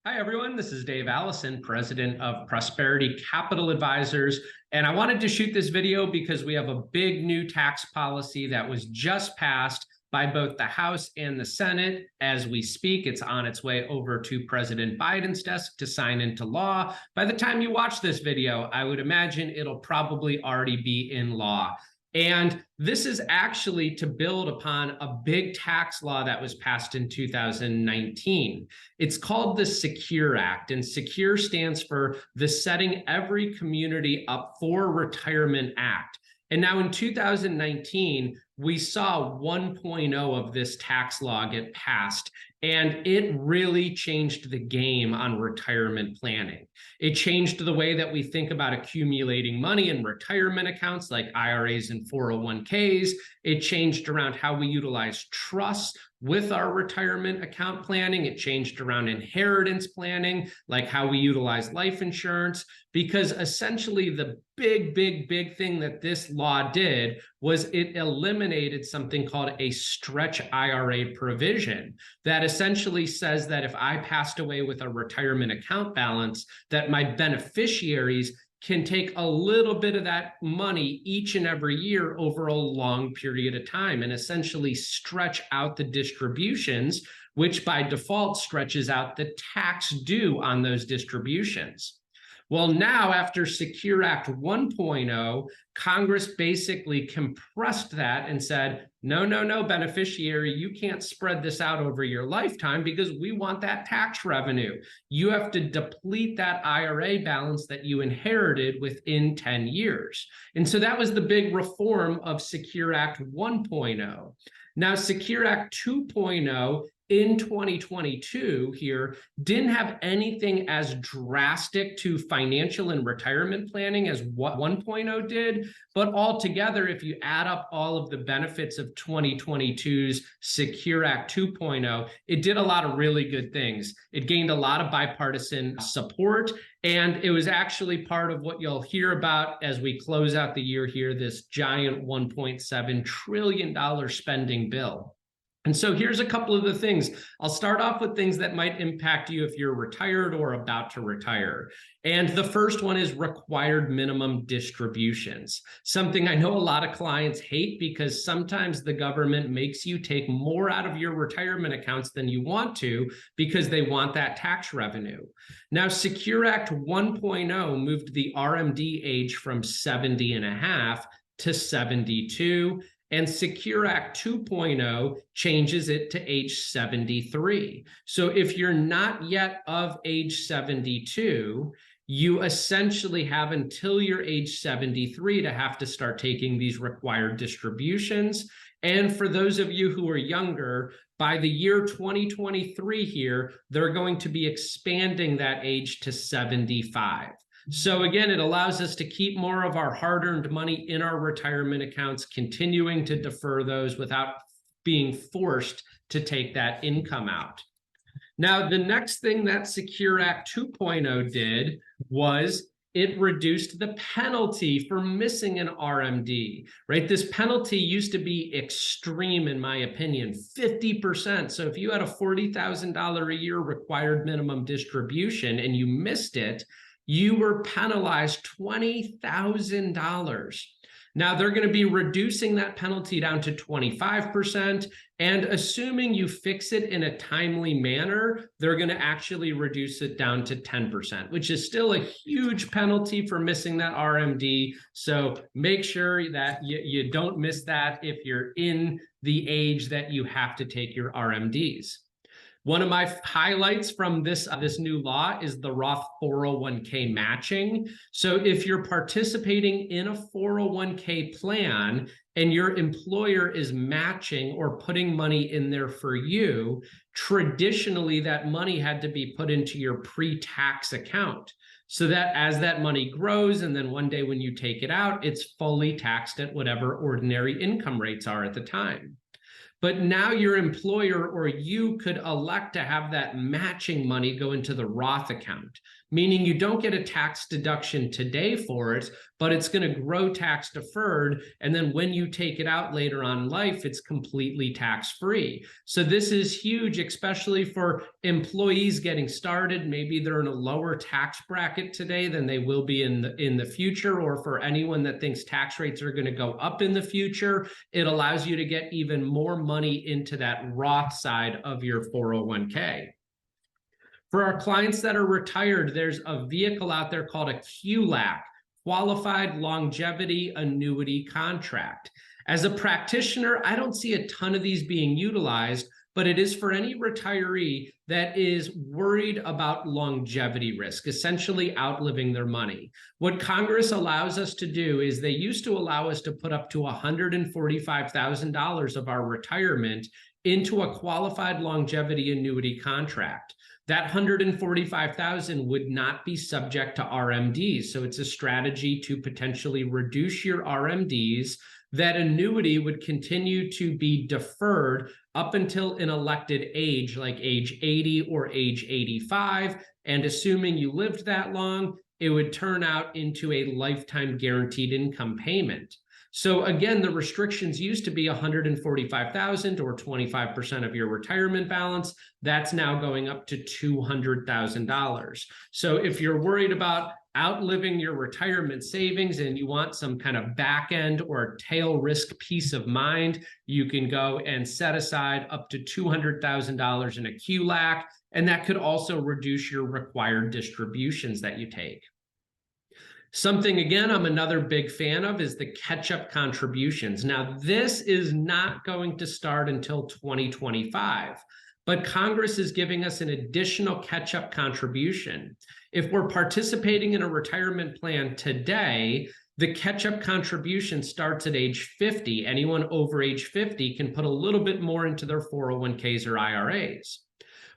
Hi, everyone. This is Dave Alison, president of Prosperity Capital Advisors. And I wanted to shoot this video because we have a big new tax policy that was just passed by both the House and the Senate. As we speak, it's on its way over to President Biden's desk to sign into law. By the time you watch this video, I would imagine it'll probably already be in law. And this is actually to build upon a big tax law that was passed in 2019. It's called the SECURE Act, and SECURE stands for the Setting Every Community Up for Retirement Act. And now in 2019, we saw 1.0 of this tax law get passed, and it really changed the game on retirement planning. It changed the way that we think about accumulating money in retirement accounts like IRAs and 401ks. It changed around how we utilize trusts with our retirement account planning. It changed around inheritance planning, like how we utilize life insurance, because essentially the big thing that this law did was it eliminated something called a stretch IRA provision that essentially says that if I passed away with a retirement account balance, that my beneficiaries can take a little bit of that money each and every year over a long period of time and essentially stretch out the distributions, which by default stretches out the tax due on those distributions. Well, now after SECURE Act 1.0, Congress basically compressed that and said, no, beneficiary, you can't spread this out over your lifetime because we want that tax revenue. You have to deplete that IRA balance that you inherited within 10 years. And so that was the big reform of SECURE Act 1.0. Now, SECURE Act 2.0 in 2022 here didn't have anything as drastic to financial and retirement planning as what 1.0 did, but altogether, if you add up all of the benefits of 2022's SECURE Act 2.0, it did a lot of really good things. It gained a lot of bipartisan support, and it was actually part of what you'll hear about as we close out the year here, this giant $1.7 trillion spending bill. And so here's a couple of the things. I'll start off with things that might impact you if you're retired or about to retire. And the first one is required minimum distributions, something I know a lot of clients hate because sometimes the government makes you take more out of your retirement accounts than you want to because they want that tax revenue. Now, SECURE Act 1.0 moved the RMD age from 70 and a half to 72. And SECURE Act 2.0 changes it to age 73. So if you're not yet of age 72, you essentially have until you're age 73 to have to start taking these required distributions. And for those of you who are younger, by the year 2023 here, they're going to be expanding that age to 75. So again, it allows us to keep more of our hard-earned money in our retirement accounts, continuing to defer those without being forced to take that income out. Now, the next thing that SECURE Act 2.0 did was it reduced the penalty for missing an RMD, right? This penalty used to be extreme, in my opinion, 50%. So if you had a $40,000 a year required minimum distribution and you missed it, you were penalized $20,000. Now they're going to be reducing that penalty down to 25%. And assuming you fix it in a timely manner, they're going to actually reduce it down to 10%, which is still a huge penalty for missing that RMD. So make sure that you don't miss that if you're in the age that you have to take your RMDs. One of my highlights from this new law is the Roth 401k matching. So if you're participating in a 401k plan and your employer is matching or putting money in there for you, traditionally that money had to be put into your pre-tax account so that as that money grows and then one day when you take it out, it's fully taxed at whatever ordinary income rates are at the time. But now your employer or you could elect to have that matching money go into the Roth account, meaning you don't get a tax deduction today for it, but it's going to grow tax deferred. And then when you take it out later on in life, it's completely tax free. So this is huge, especially for employees getting started. Maybe they're in a lower tax bracket today than they will be in the future, or for anyone that thinks tax rates are going to go up in the future, it allows you to get even more money into that Roth side of your 401k. For our clients that are retired, there's a vehicle out there called a QLAC, Qualified Longevity Annuity Contract. As a practitioner, I don't see a ton of these being utilized, but it is for any retiree that is worried about longevity risk, essentially outliving their money. What Congress allows us to do is they used to allow us to put up to $145,000 of our retirement into a qualified longevity annuity contract. That $145,000 would not be subject to RMDs. So it's a strategy to potentially reduce your RMDs. That annuity would continue to be deferred up until an elected age, like age 80 or age 85. And assuming you lived that long, it would turn out into a lifetime guaranteed income payment. So again, the restrictions used to be $145,000 or 25% of your retirement balance. That's now going up to $200,000. So if you're worried about outliving your retirement savings and you want some kind of back end or tail risk peace of mind, you can go and set aside up to $200,000 in a QLAC, and that could also reduce your required distributions that you take. Something, again, I'm another big fan of is the catch-up contributions. Now, this is not going to start until 2025, but Congress is giving us an additional catch-up contribution. If we're participating in a retirement plan today, the catch-up contribution starts at age 50. Anyone over age 50 can put a little bit more into their 401ks or IRAs.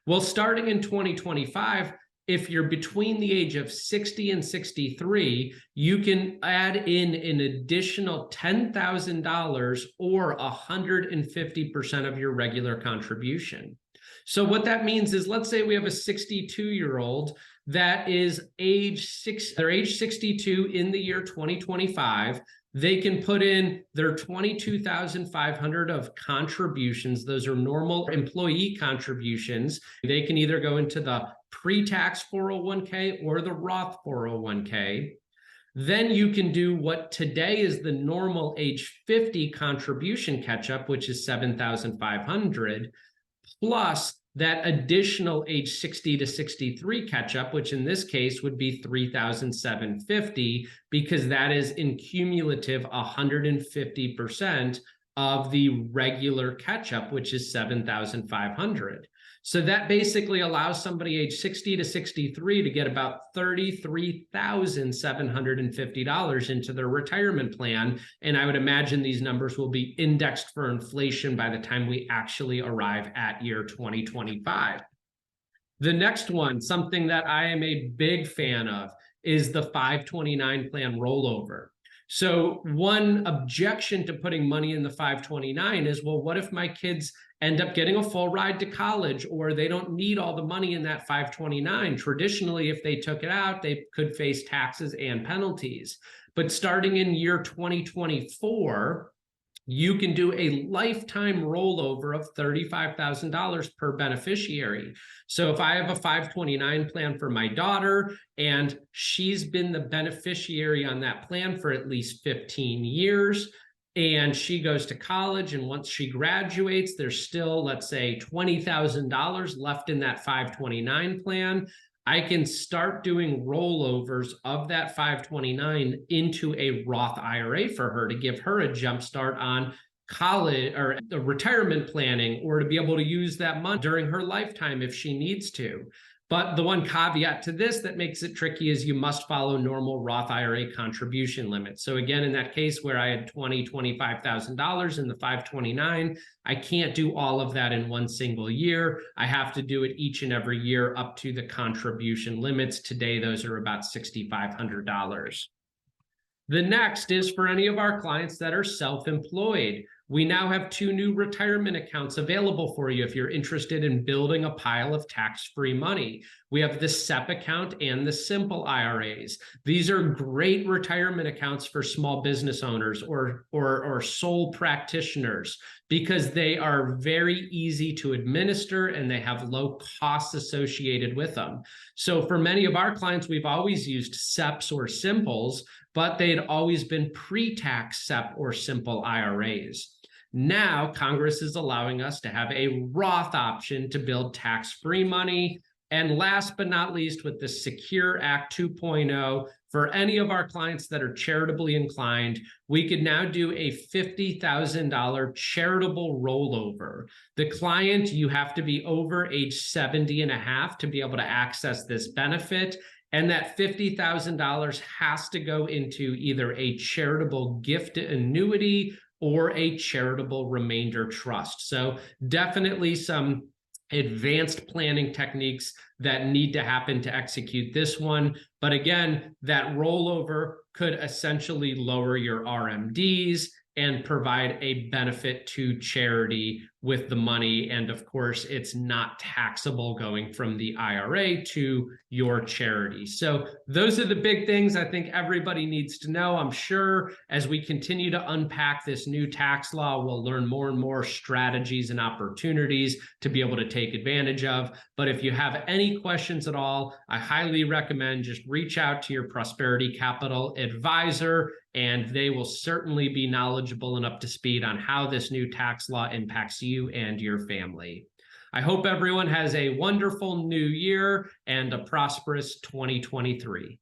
Well, starting in 2025, if you're between the age of 60 and 63, you can add in an additional $10,000 or 150% of your regular contribution. So what that means is, let's say we have a 62-year-old that is age 62 in the year 2025. They can put in their $22,500 of contributions. Those are normal employee contributions. They can either go into the pre-tax 401k or the Roth 401k. Then you can do what today is the normal age 50 contribution catch-up, which is $7,500, plus that additional age 60 to 63 catch-up, which in this case would be $3,750, because that is in cumulative 150% of the regular catch-up, which is $7,500. So that basically allows somebody age 60 to 63 to get about $33,750 into their retirement plan. And I would imagine these numbers will be indexed for inflation by the time we actually arrive at year 2025. The next one, something that I am a big fan of, is the 529 plan rollover. So one objection to putting money in the 529 is, well, what if my kids end up getting a full ride to college, or they don't need all the money in that 529? Traditionally, if they took it out, they could face taxes and penalties. But starting in year 2024, you can do a lifetime rollover of $35,000 per beneficiary. So if I have a 529 plan for my daughter and she's been the beneficiary on that plan for at least 15 years, and she goes to college, and once she graduates, there's still, let's say, $20,000 left in that 529 plan, I can start doing rollovers of that 529 into a Roth IRA for her to give her a jump start on college or the retirement planning, or to be able to use that money during her lifetime if she needs to. But the one caveat to this that makes it tricky is you must follow normal Roth IRA contribution limits. So again, in that case where I had $25,000 in the 529, I can't do all of that in one single year. I have to do it each and every year up to the contribution limits. Today, those are about $6,500. The next is for any of our clients that are self-employed. We now have 2 new retirement accounts available for you if you're interested in building a pile of tax-free money. We have the SEP account and the simple IRAs. These are great retirement accounts for small business owners or sole practitioners because they are very easy to administer and they have low costs associated with them. So for many of our clients, we've always used SEPs or simples, but they'd always been pre-tax SEP or simple IRAs. Now, Congress is allowing us to have a Roth option to build tax-free money. And last but not least, with the Secure Act 2.0, for any of our clients that are charitably inclined, we could now do a $50,000 charitable rollover. The client, you have to be over age 70 and a half to be able to access this benefit. And that $50,000 has to go into either a charitable gift annuity or a charitable remainder trust. So definitely some advanced planning techniques that need to happen to execute this one. But again, that rollover could essentially lower your RMDs and provide a benefit to charity with the money. And of course, it's not taxable going from the IRA to your charity. So those are the big things I think everybody needs to know. I'm sure as we continue to unpack this new tax law, we'll learn more and more strategies and opportunities to be able to take advantage of. But if you have any questions at all, I highly recommend just reach out to your Prosperity Capital advisor, and they will certainly be knowledgeable and up to speed on how this new tax law impacts you and your family. I hope everyone has a wonderful new year and a prosperous 2023.